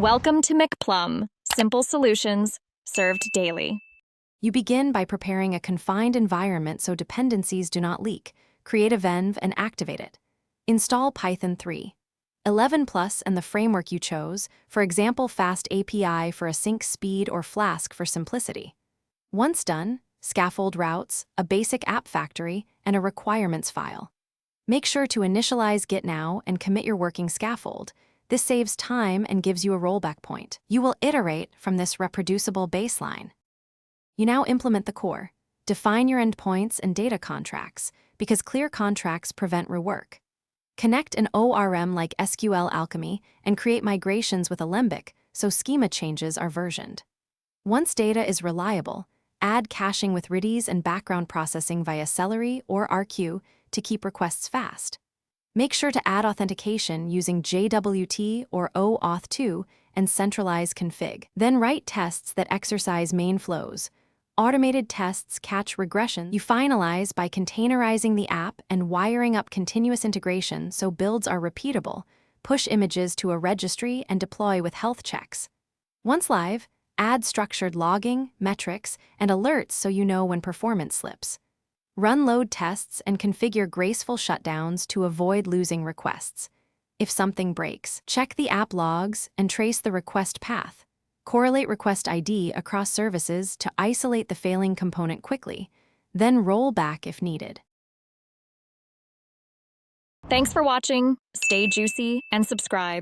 Welcome to McPlum, simple solutions served daily. You begin by preparing a confined environment so dependencies do not leak. Create a venv and activate it. Install Python 3. 11 Plus and the framework you chose, for example Fast API for async speed or Flask for simplicity. Once done, scaffold routes, a basic app factory, and a requirements file. Make sure to initialize Git now and commit your working scaffold. This saves time and gives you a rollback point. You will iterate from this reproducible baseline. You now implement the core. Define your endpoints and data contracts, because clear contracts prevent rework. Connect an ORM like SQL Alchemy and create migrations with Alembic so schema changes are versioned. Once data is reliable, add caching with Redis and background processing via Celery or RQ to keep requests fast. Make sure to add authentication using JWT or OAuth2 and centralize config. Then write tests that exercise main flows. Automated tests catch regression. You finalize by containerizing the app and wiring up continuous integration so builds are repeatable. Push images to a registry and deploy with health checks. Once live, add structured logging, metrics, and alerts so you know when performance slips. Run load tests and configure graceful shutdowns to avoid losing requests. If something breaks, check the app logs and trace the request path. Correlate request ID across services to isolate the failing component quickly, then roll back if needed. Thanks for watching. Stay juicy and subscribe.